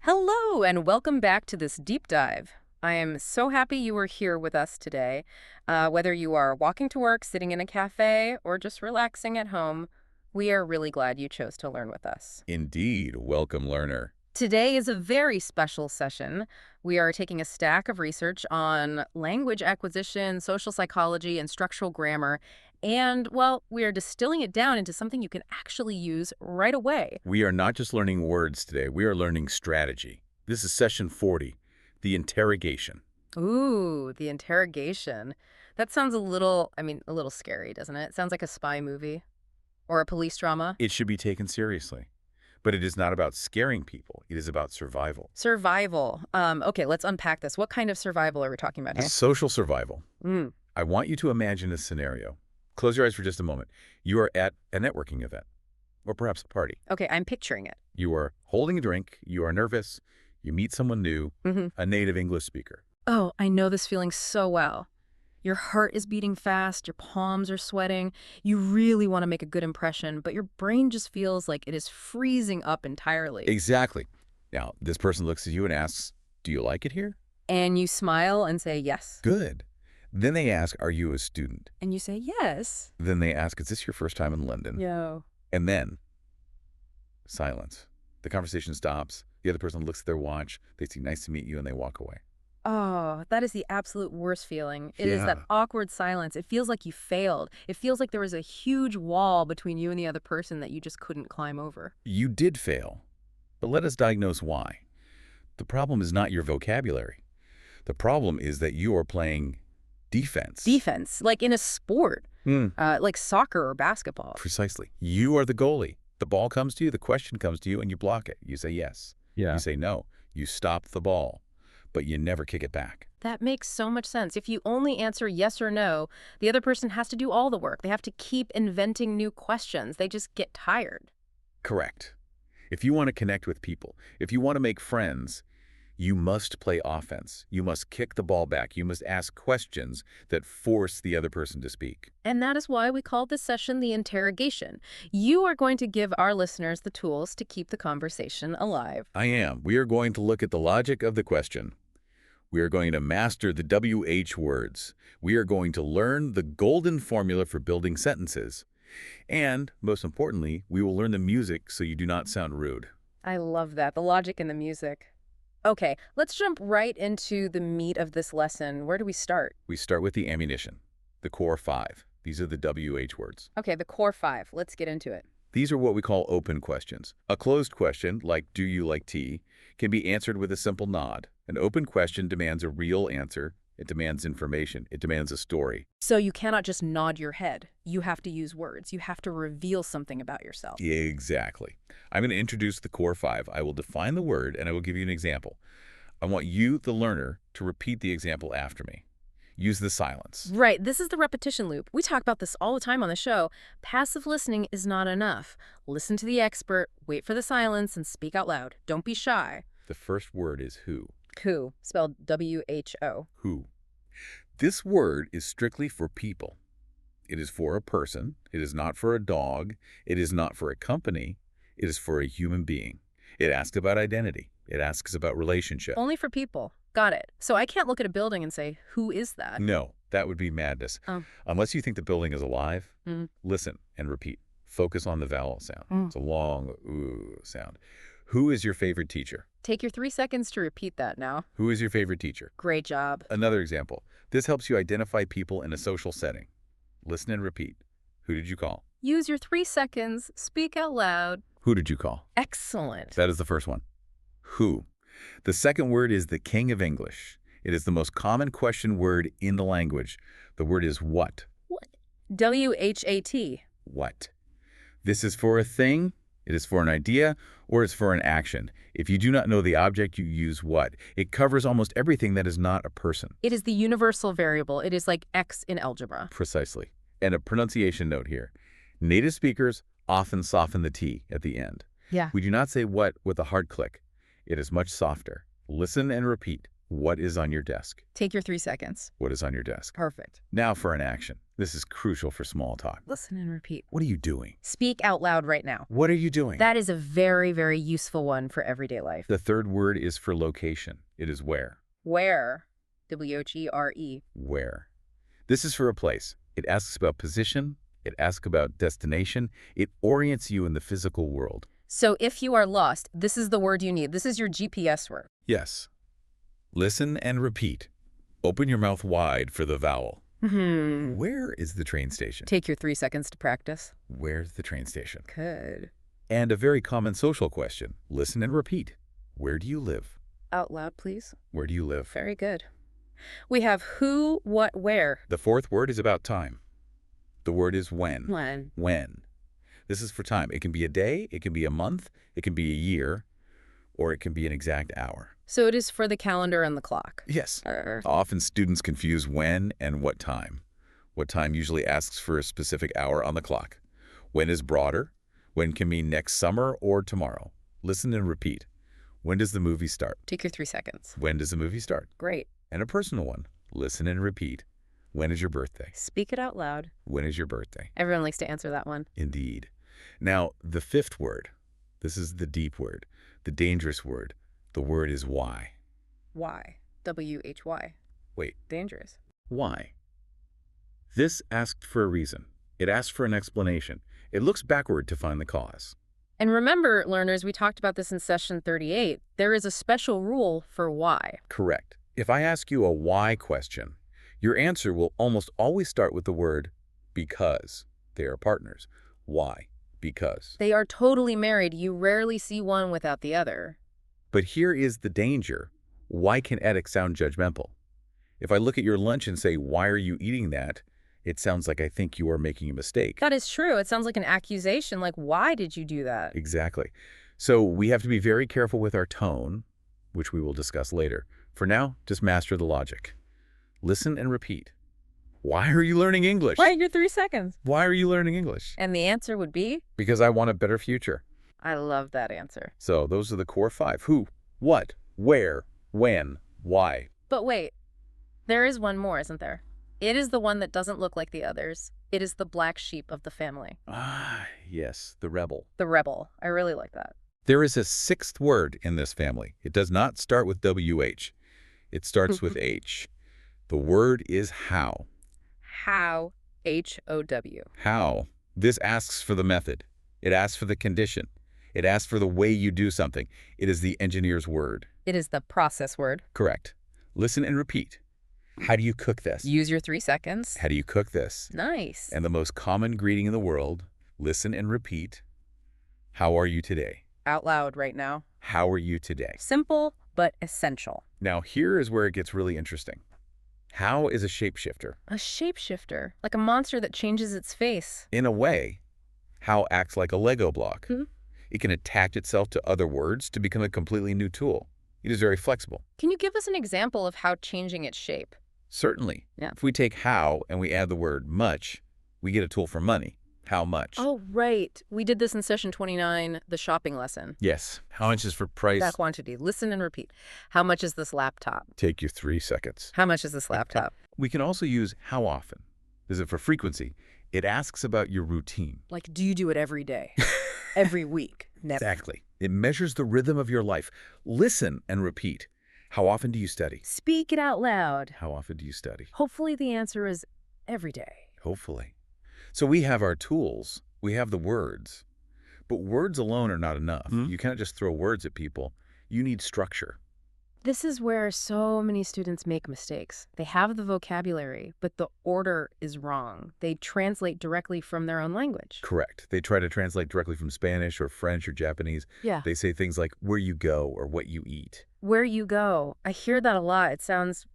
Hello, and welcome back to this deep dive. I am so happy you are here with us today. Whether you are walking to work, sitting in a cafe, or just relaxing at home, we are really glad you chose to learn with us. Indeed, welcome learner. Today is a very special session. We are taking a stack of research on language acquisition, social psychology, and structural grammar, and, well, we are distilling it down into something you can actually use right away. We are not just learning words today, we are learning strategy. This is session 40, the interrogation. Ooh, the interrogation. That sounds a little scary, doesn't it? Sounds like a spy movie or a police drama. It should be taken seriously. But it is not about scaring people, it is about survival. Survival. Okay, let's unpack this. What kind of survival are we talking about here? Social survival. Mm, I want you to imagine a scenario. Close your eyes for just a moment. You are at a networking event, or perhaps a party. okay, I'm picturing it. You are holding a drink, you are nervous, you meet someone new, hmm a native English speaker. Oh, I know this feeling so well. Your heart is beating fast, your palms are sweating. You really want to make a good impression, but your brain just feels like it is freezing up entirely. Exactly. Now, this person looks at you and asks, do you like it here? And you smile and say yes. Good. Then they ask, are you a student? And you say yes. Then they ask, is this your first time in London? Yo. And then, silence. The conversation stops. The other person looks at their watch. They say, nice to meet you, and they walk away. Oh, that is the absolute worst feeling. It is that Yeah. awkward silence. It feels like you failed. It feels like there was a huge wall between you and the other person that you just couldn't climb over. You did fail, but let us diagnose why. The problem is not your vocabulary. The problem is that you are playing defense. Defense, like in a sport, Hmm. like soccer or basketball. Precisely. You are the goalie. The ball comes to you, the question comes to you, and you block it. You say yes. Yeah. You say no. You stop the ball, but you never kick it back. That makes so much sense. If you only answer yes or no, the other person has to do all the work. They have to keep inventing new questions. They just get tired. Correct. If you want to connect with people, if you want to make friends, you must play offense. You must kick the ball back. You must ask questions that force the other person to speak. And that is why we called this session the interrogation. You are going to give our listeners the tools to keep the conversation alive. I am. We are going to look at the logic of the question. We are going to master the WH words. We are going to learn the golden formula for building sentences. And, most importantly, we will learn the music so you do not sound rude. I love that, the logic and the music. Okay, let's jump right into the meat of this lesson. Where do we start? We start with the ammunition, the core 5. These are the WH words. Okay, the core 5. Let's get into it. These are what we call open questions. A closed question, like do you like tea, can be answered with a simple nod. An open question demands a real answer. It demands information. It demands a story. So you cannot just nod your head. You have to use words. You have to reveal something about yourself. Exactly. I'm going to introduce the core 5. I will define the word, and I will give you an example. I want you, the learner, to repeat the example after me. Use the silence. Right, this is the repetition loop. We talk about this all the time on the show. Passive listening is not enough. Listen to the expert, wait for the silence, and speak out loud. Don't be shy. The first word is who. Who, spelled W-H-O. Who. This word is strictly for people. It is for a person. It is not for a dog. It is not for a company. It is for a human being. It asks about identity. It asks about relationship. Only for people. Got it. So I can't look at a building and say, who is that? No, that would be madness. Oh. Unless you think the building is alive, Mm. listen and repeat. Focus on the vowel sound. Mm. It's a long ooh sound. Who is your favorite teacher? Take your 3 seconds to repeat that now. Who is your favorite teacher? Great job. Another example. This helps you identify people in a social setting. Listen and repeat. Who did you call? Use your 3 seconds. Speak out loud. Who did you call? Excellent. That is the first one. Who. The second word is the king of English. It is the most common question word in the language. The word is what. What? W-H-A-T. What. This is for a thing, it is for an idea, or it's for an action. If you do not know the object, you use what. It covers almost everything that is not a person. It is the universal variable. It is like X in algebra. Precisely. And a pronunciation note here. Native speakers often soften the T at the end. Yeah. We do not say what with a hard click. It is much softer. Listen and repeat. What is on your desk? Take your 3 seconds. What is on your desk? Perfect. Now for an action. This is crucial for small talk. Listen and repeat. What are you doing? Speak out loud right now. What are you doing? That is a very, very useful one for everyday life. The third word is for location. It is where. Where? W-H-E-R-E. Where. This is for a place. It asks about position. It asks about destination. It orients you in the physical world. So if you are lost, this is the word you need. This is your GPS word. Yes. Listen and repeat. Open your mouth wide for the vowel. Where is the train station? Take your 3 seconds to practice. Where's the train station? Good. And a very common social question. Listen and repeat. Where do you live? Out loud, please. Where do you live? Very good. We have who, what, where. The fourth word is about time. The word is when. When. When. This is for time. It can be a day, it can be a month, it can be a year, or it can be an exact hour. So it is for the calendar and the clock. Yes. Often students confuse when and what time. What time usually asks for a specific hour on the clock. When is broader. When can mean next summer or tomorrow. Listen and repeat. When does the movie start? Take your 3 seconds. When does the movie start? Great. And a personal one. Listen and repeat. When is your birthday? Speak it out loud. When is your birthday? Everyone likes to answer that one. Indeed. Now, the fifth word. This is the deep word, the dangerous word. The word is why. Why? W-H-Y. Wait, Dangerous. why? This asked for a reason. It asked for an explanation. It looks backward to find the cause. And remember, learners, we talked about this in session 38. There is a special rule for why. Correct. If I ask you a why question, your answer will almost always start with the word because. They are partners. Why? Because. They are totally married. You rarely see one without the other. But here is the danger. Why can ethics sound judgmental? If I look at your lunch and say, why are you eating that? It sounds like I think you are making a mistake. That is true. It sounds like an accusation, like, why did you do that? Exactly. So we have to be very careful with our tone, which we will discuss later. For now, just master the logic. Listen and repeat. Why are you learning English? Why your 3 seconds? Why are you learning English? And the answer would be? Because I want a better future. I love that answer. So those are the core 5. Who, what, where, when, why. But wait, there is one more, isn't there? It is the one that doesn't look like the others. It is the black sheep of the family. Ah, yes, the rebel. The rebel. I really like that. There is a 6th word in this family. It does not start with WH. It starts with H. The word is how. How. H-O-W. How. This asks for the method. It asks for the condition. It asks for the way you do something. It is the engineer's word. It is the process word. Correct. Listen and repeat. How do you cook this? Use your 3 seconds. How do you cook this? Nice. And the most common greeting in the world, listen and repeat. How are you today? Out loud right now. How are you today? Simple, but essential. Now, here is where it gets really interesting. How is a shapeshifter? A shapeshifter, like a monster that changes its face. In a way, how acts like a Lego block. It can attach itself to other words to become a completely new tool. It is very flexible. Can you give us an example of how changing its shape? Certainly. Yeah. If we take how and we add the word much, we get a tool for money. How much? Oh, right. We did this in session 29, the shopping lesson. Yes. How much is for price? That quantity. Listen and repeat. How much is this laptop? Take you 3 seconds. How much is this laptop? We can also use how often. Is it for frequency? It asks about your routine. Like, do you do it every day? Every week? Never. Exactly. It measures the rhythm of your life. Listen and repeat. How often do you study? Speak it out loud. How often do you study? Hopefully the answer is every day. Hopefully. So we have our tools. We have the words. But words alone are not enough. You can't just throw words at people. You need structure. This is where so many students make mistakes. They have the vocabulary, but the order is wrong. They translate directly from their own language. Correct. They try to translate directly from Spanish or French or Japanese. Yeah. They say things like where you go or what you eat. Where you go. I hear that a lot. It sounds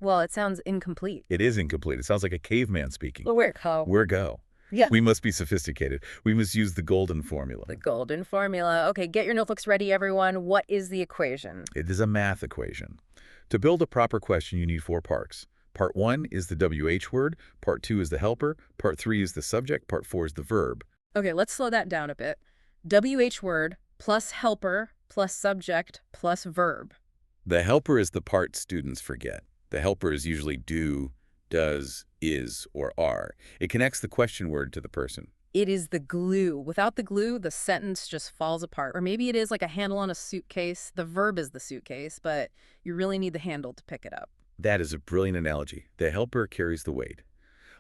incomplete. It is incomplete. It sounds like a caveman speaking. Well, where go? Where go? Yeah. We must be sophisticated. We must use the golden formula. The golden formula. Okay, get your notebooks ready, everyone. What is the equation? It is a math equation. To build a proper question, you need 4 parts. Part 1 is the WH word. Part 2 is the helper. Part 3 is the subject. Part 4 is the verb. Okay, let's slow that down a bit. WH word plus helper plus subject plus verb. The helper is the part students forget. The helper is usually do, does, is, or are. It connects the question word to the person. It is the glue. Without the glue, the sentence just falls apart. Or maybe it is like a handle on a suitcase. The verb is the suitcase, but you really need the handle to pick it up. That is a brilliant analogy. The helper carries the weight.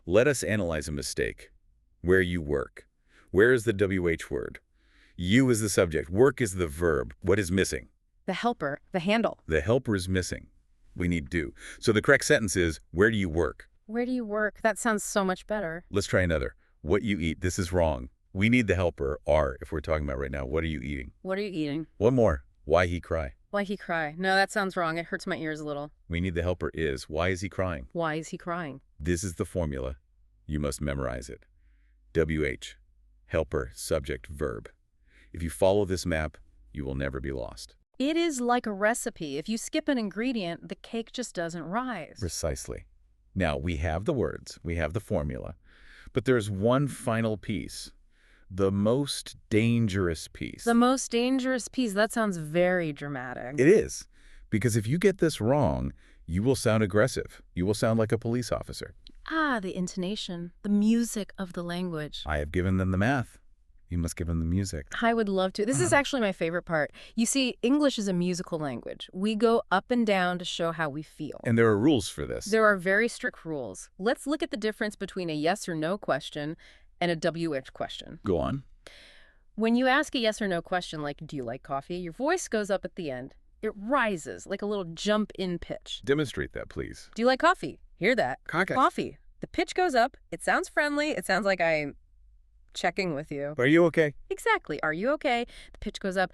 Let us analyze a mistake. Where you work. Where is the WH word? You is the subject. Work is the verb. What is missing? The helper, the handle. The helper is missing. We need do. So the correct sentence is, where do you work? Where do you work? That sounds so much better. Let's try another. What you eat. This is wrong. We need the helper, are, if we're talking about right now. What are you eating? What are you eating? One more. Why he cry? Why he cry? No, that sounds wrong. It hurts my ears a little. We need the helper is. Why is he crying? Why is he crying? This is the formula. You must memorize it. WH. Helper, subject, verb. If you follow this map, you will never be lost. It is like a recipe. If you skip an ingredient, the cake just doesn't rise. Precisely. Now, we have the words. We have the formula. But there's one final piece. The most dangerous piece. The most dangerous piece. That sounds very dramatic. It is. Because if you get this wrong, you will sound aggressive. You will sound like a police officer. Ah, the intonation, the music of the language. I have given them the math. You must give them the music. I would love to. This is actually my favorite part. You see, English is a musical language. We go up and down to show how we feel. And there are rules for this. There are very strict rules. Let's look at the difference between a yes or no question and a WH question. Go on. When you ask a yes or no question like, do you like coffee? Your voice goes up at the end. It rises like a little jump in pitch. Demonstrate that, please. Do you like coffee? Hear that? Coffee. Coffee. The pitch goes up. It sounds friendly. It sounds like I'm checking with you. Are you okay? Exactly. Are you okay? The pitch goes up.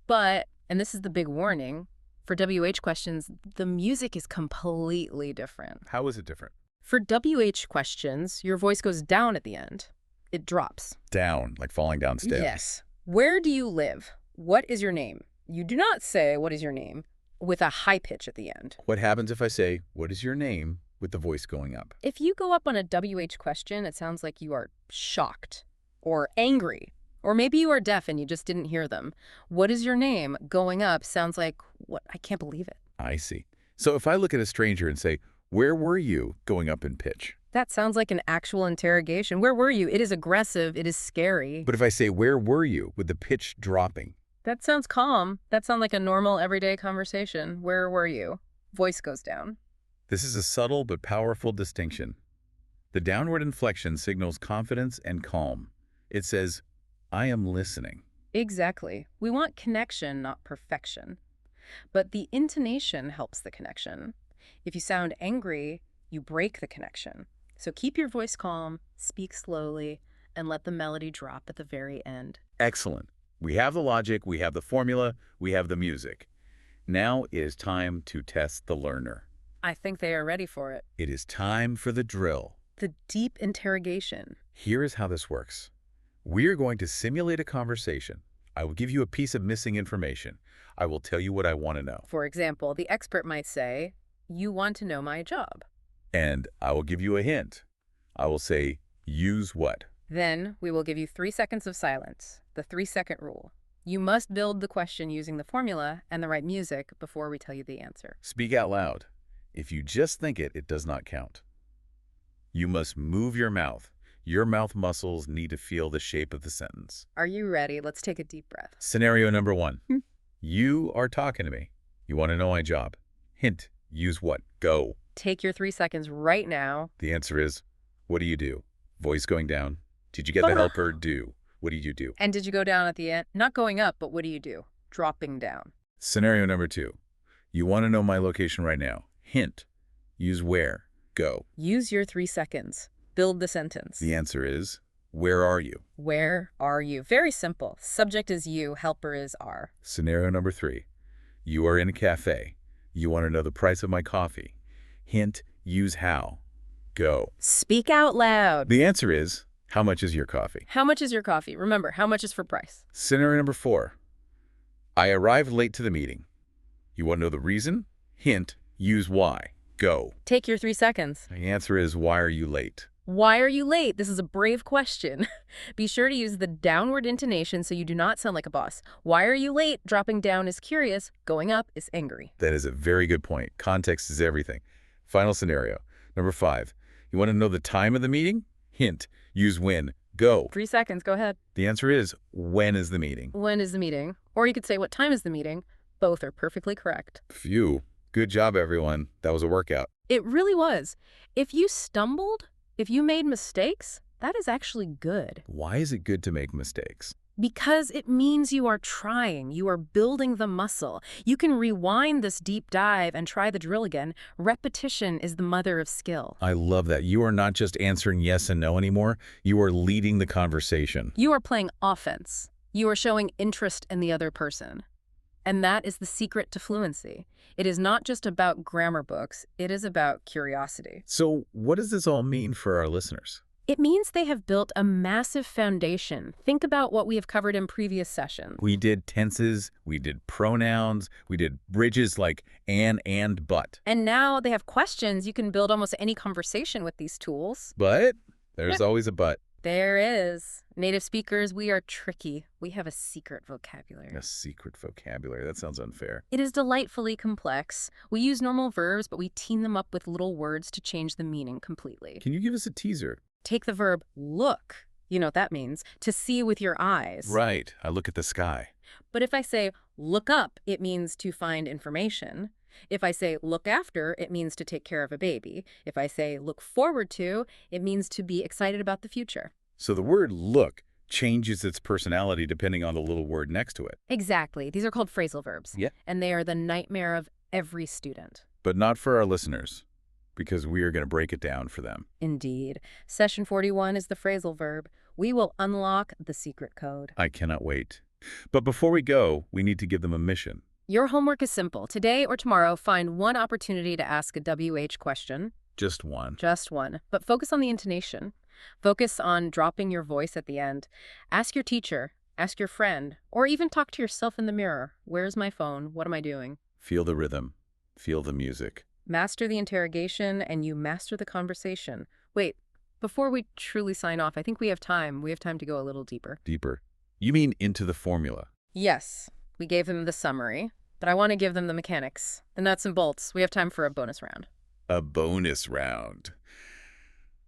But, and this is the big warning, for WH questions, the music is completely different. How is it different? For WH questions, your voice goes down at the end. It drops. Down, like falling down stairs. Yes. Where do you live? What is your name? You do not say, what is your name, with a high pitch at the end. What happens if I say, what is your name, with the voice going up? If you go up on a WH question, it sounds like you are shocked or angry. Or maybe you are deaf and you just didn't hear them. What is your name? Going up sounds like, what? I can't believe it. I see. So if I look at a stranger and say, where were you, going up in pitch? That sounds like an actual interrogation. Where were you? It is aggressive. It is scary. But if I say, where were you, with the pitch dropping? That sounds calm. That sounds like a normal, everyday conversation. Where were you? Voice goes down. This is a subtle but powerful distinction. The downward inflection signals confidence and calm. It says, I am listening. Exactly. We want connection, not perfection. But the intonation helps the connection. If you sound angry, you break the connection. So keep your voice calm, speak slowly, and let the melody drop at the very end. Excellent. We have the logic, we have the formula, we have the music. Now it is time to test the learner. I think they are ready for it. It is time for the drill. The deep interrogation. Here is how this works. We are going to simulate a conversation. I will give you a piece of missing information. I will tell you what I want to know. For example, the expert might say, you want to know my job. And I will give you a hint. I will say, use what? Then we will give you 3 seconds of silence, the 3-second rule. You must build the question using the formula and the right music before we tell you the answer. Speak out loud. If you just think it, it does not count. You must move your mouth. Your mouth muscles need to feel the shape of the sentence. Are you ready? Let's take a deep breath. Scenario number 1. You are talking to me. You want to know my job. Hint. Use what? Go. Take your 3 seconds right now. The answer is, what do you do? Voice going down. Did you get the helper? Do. What did you do? And did you go down at the end? Not going up, but what do you do? Dropping down. Scenario number 2. You want to know my location right now. Hint. Use where. Go. Use your 3 seconds. Build the sentence. The answer is, where are you? Where are you? Very simple. Subject is you, helper is are. Scenario number 3. You are in a cafe. You want to know the price of my coffee. Hint. Use how. Go. Speak out loud. The answer is, how much is your coffee? How much is your coffee? Remember, how much is for price? Scenario number 4. I arrived late to the meeting. You want to know the reason? Hint. Use why. Go. Take your 3 seconds. The answer is, why are you late? Why are you late? This is a brave question. Be sure to use the downward intonation so you do not sound like a boss. Why are you late? Dropping down is curious. Going up is angry. That is a very good point. Context is everything. Final scenario. Number 5, you want to know the time of the meeting? Hint, use when. Go. 3 seconds, go ahead. The answer is, when is the meeting? When is the meeting? Or you could say, what time is the meeting? Both are perfectly correct. Phew. Good job, everyone. That was a workout. It really was. If you stumbled, if you made mistakes, that is actually good. Why is it good to make mistakes? Because it means you are trying, you are building the muscle. You can rewind this deep dive and try the drill again. Repetition is the mother of skill. I love that. You are not just answering yes and no anymore. You are leading the conversation. You are playing offense. You are showing interest in the other person. And that is the secret to fluency. It is not just about grammar books, it is about curiosity. So what does this all mean for our listeners? It means they have built a massive foundation. Think about what we have covered in previous sessions. We did tenses, we did pronouns, we did bridges like and but. And now they have questions. You can build almost any conversation with these tools. But there's always a but. There is. Native speakers, we are tricky. We have a secret vocabulary. A secret vocabulary. That sounds unfair. It is delightfully complex. We use normal verbs, but we team them up with little words to change the meaning completely. Can you give us a teaser? Take the verb look. You know what that means. To see with your eyes. Right. I look at the sky. But if I say look up, it means to find information. If I say look after, it means to take care of a baby. If I say look forward to, it means to be excited about the future. So the word look changes its personality depending on the little word next to it. Exactly. These are called phrasal verbs. Yeah. And they are the nightmare of every student. But not for our listeners, because we are going to break it down for them. Indeed. Session 41 is the phrasal verb. We will unlock the secret code. I cannot wait. But before we go, we need to give them a mission. Your homework is simple. Today or tomorrow, find one opportunity to ask a WH question. Just one. Just one. But focus on the intonation. Focus on dropping your voice at the end. Ask your teacher, ask your friend, or even talk to yourself in the mirror. Where's my phone? What am I doing? Feel the rhythm. Feel the music. Master the interrogation, and you master the conversation. Wait, before we truly sign off, I think we have time. We have time to go a little deeper. Deeper. You mean into the formula? Yes, we gave them the summary, but I want to give them the mechanics, the nuts and bolts. We have time for a bonus round. A bonus round.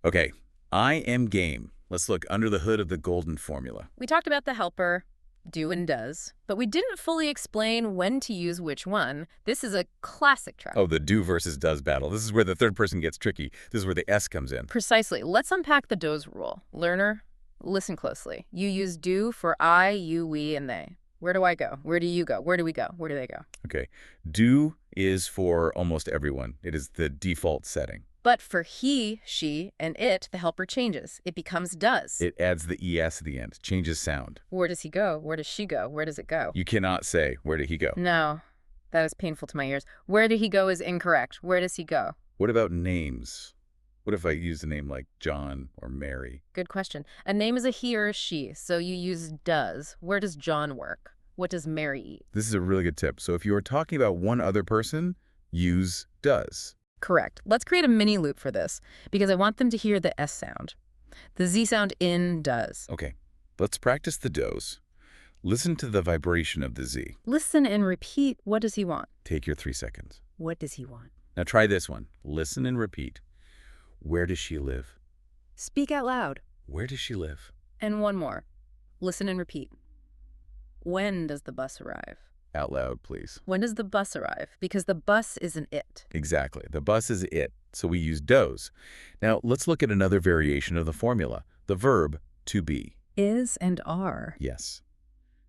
Okay, I am game. Let's look under the hood of the golden formula. We talked about the helper, do and does, but we didn't fully explain when to use which one. This is a classic trap. Oh, the do versus does battle. This is where the third person gets tricky. This is where the S comes in. Precisely. Let's unpack the does rule. Learner, listen closely. You use do for I, you, we, and they. Where do I go? Where do you go? Where do we go? Where do they go? Okay. Do is for almost everyone. It is the default setting. But for he, she, and it, the helper changes. It becomes does. It adds the ES at the end. Changes sound. Where does he go? Where does she go? Where does it go? You cannot say, where did he go? No, that is painful to my ears. Where did he go is incorrect. Where does he go? What about names? What if I use a name like John or Mary? Good question. A name is a he or a she, so you use does. Where does John work? What does Mary eat? This is a really good tip. So if you are talking about one other person, use does. Correct. Let's create a mini loop for this, because I want them to hear the S sound. The Z sound in does. Okay, let's practice the does. Listen to the vibration of the Z. Listen and repeat, what does he want? Take your 3 seconds. What does he want? Now try this one. Listen and repeat. Where does she live? Speak out loud. Where does she live? And one more. Listen and repeat. When does the bus arrive? Out loud, please. When does the bus arrive? Because the bus is an it. Exactly. The bus is it, so we use does. Now, let's look at another variation of the formula, the verb to be. Is and are. Yes.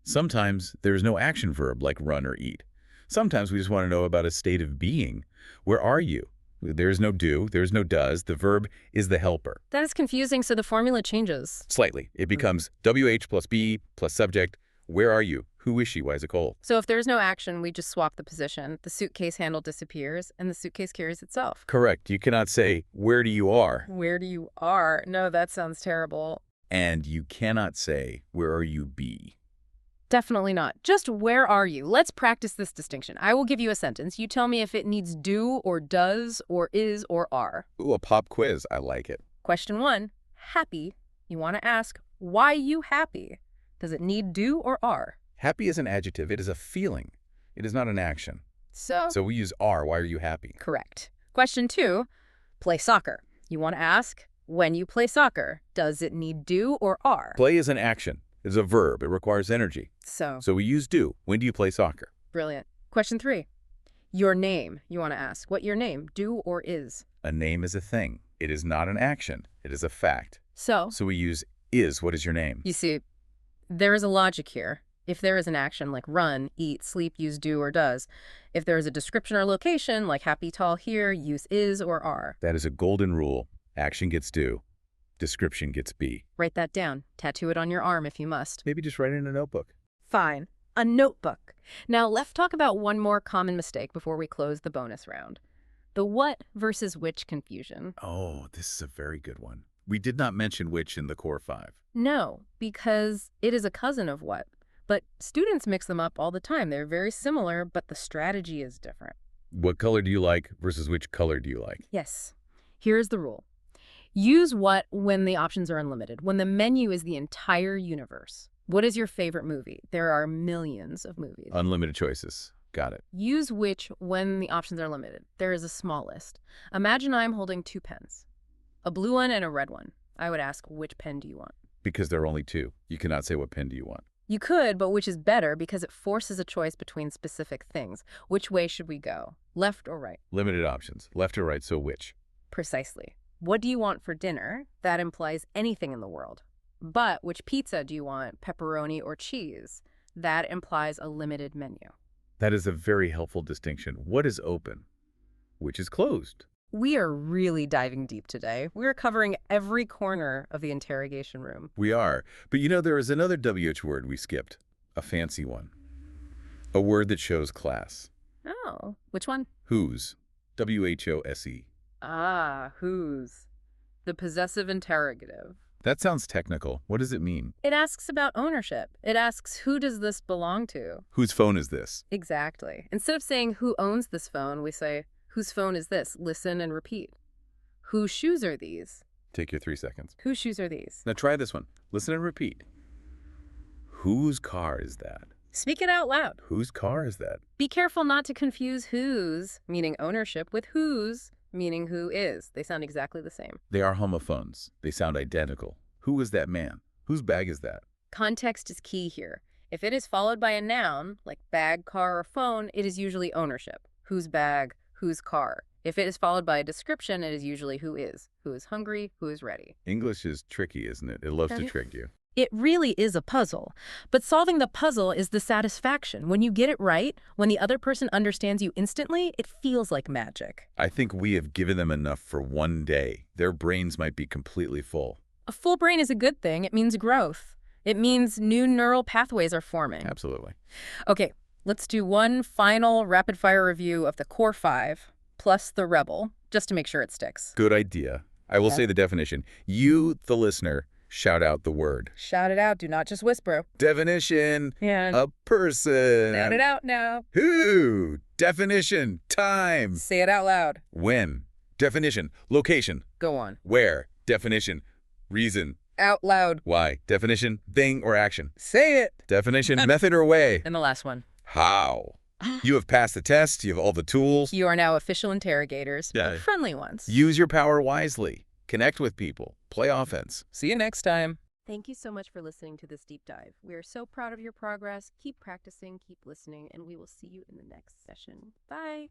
Sometimes there's no action verb like run or eat. Sometimes we just want to know about a state of being. Where are you? There's no do, there's no does. The verb is the helper. That is confusing, so the formula changes. Slightly. It becomes WH plus be plus subject. Where are you? Who is she? Why is it cold? So if there's no action, we just swap the position. The suitcase handle disappears, and the suitcase carries itself. Correct. You cannot say, where do you are? Where do you are? No, that sounds terrible. And you cannot say, where are you be? Definitely not. Just where are you? Let's practice this distinction. I will give you a sentence. You tell me if it needs do or does or is or are. Ooh, a pop quiz. I like it. Question 1, happy. You want to ask, why you happy? Does it need do or are? Happy is an adjective. It is a feeling. It is not an action. So So we use are. Why are you happy? correct. Question 2, Play soccer. You want to ask, when you play soccer, does it need do or are? Play is an action. It's a verb. It requires energy. So, So we use do. When do you play soccer? brilliant. Question 3. Your name. You want to ask, what your name, do or is? A name is a thing. It is not an action. It is a fact. So, So we use is. What is your name? you see, there is a logic here. If there is an action like run, eat, sleep, use do or does. If there is a description or location like happy, tall, here, use is or are. That is a golden rule. Action gets do. Description gets be. Write that down. Tattoo it on your arm if you must. Maybe just write it in a notebook. Fine. A notebook. Now, let's talk about one more common mistake before we close the bonus round. The what versus which confusion. Oh, this is a very good one. We did not mention which in the core 5. No, because it is a cousin of what. But students mix them up all the time. They're very similar, but the strategy is different. What color do you like versus which color do you like? Yes. Here's the rule. Use what when the options are unlimited, when the menu is the entire universe. What is your favorite movie? There are millions of movies. Unlimited choices. Got it. Use which when the options are limited. There is a small list. Imagine I'm holding 2 pens, a blue one and a red one. I would ask, which pen do you want? Because there are only 2. You cannot say what pen do you want. You could, but which is better because it forces a choice between specific things. Which way should we go? Left or right? Limited options. Left or right, so which? Precisely. What do you want for dinner? That implies anything in the world. But which pizza do you want, pepperoni or cheese? That implies a limited menu. That is a very helpful distinction. What is open? Which is closed? We are really diving deep today. We're covering every corner of the interrogation room. We are. But you know, there is another WH word we skipped. A fancy one. A word that shows class. Oh, which one? Whose. W-H-O-S-E. Ah, whose. The possessive interrogative. That sounds technical. What does it mean? It asks about ownership. It asks, who does this belong to? Whose phone is this? Exactly. Instead of saying, who owns this phone, we say, whose phone is this? Listen and repeat. Whose shoes are these? Take your 3 seconds. Whose shoes are these? Now try this one. Listen and repeat. Whose car is that? Speak it out loud. Whose car is that? Be careful not to confuse whose, meaning ownership, with whose, meaning who is. They sound exactly the same. They are homophones. They sound identical. Who is that man? Whose bag is that? Context is key here. If it is followed by a noun, like bag, car, or phone, it is usually ownership. Whose bag, whose car. If it is followed by a description, it is usually who is hungry, who is ready. English is tricky, isn't it? It loves to trick you. It really is a puzzle. But solving the puzzle is the satisfaction. When you get it right, when the other person understands you instantly, it feels like magic. I think we have given them enough for one day. Their brains might be completely full. A full brain is a good thing. It means growth. It means new neural pathways are forming. Absolutely. Okay, let's do one final rapid-fire review of the core 5 plus the rebel, just to make sure it sticks. Good idea. I will say the definition. You, the listener, shout out the word. Shout it out. Do not just whisper. Definition. And A person. shout it out now. Who? Definition. Time. Say it out loud. When. Definition. Location. Go on. Where. Definition. Reason. Out loud. Why. Definition. Thing or action. Say it. Definition. Method or way. And the last one. How. You have passed the test. You have all the tools. You are now official interrogators, Yeah. but friendly ones. Use your power wisely. Connect with people. Play offense. See you next time. Thank you so much for listening to this deep dive. We are so proud of your progress. Keep practicing, keep listening, and we will see you in the next session. Bye.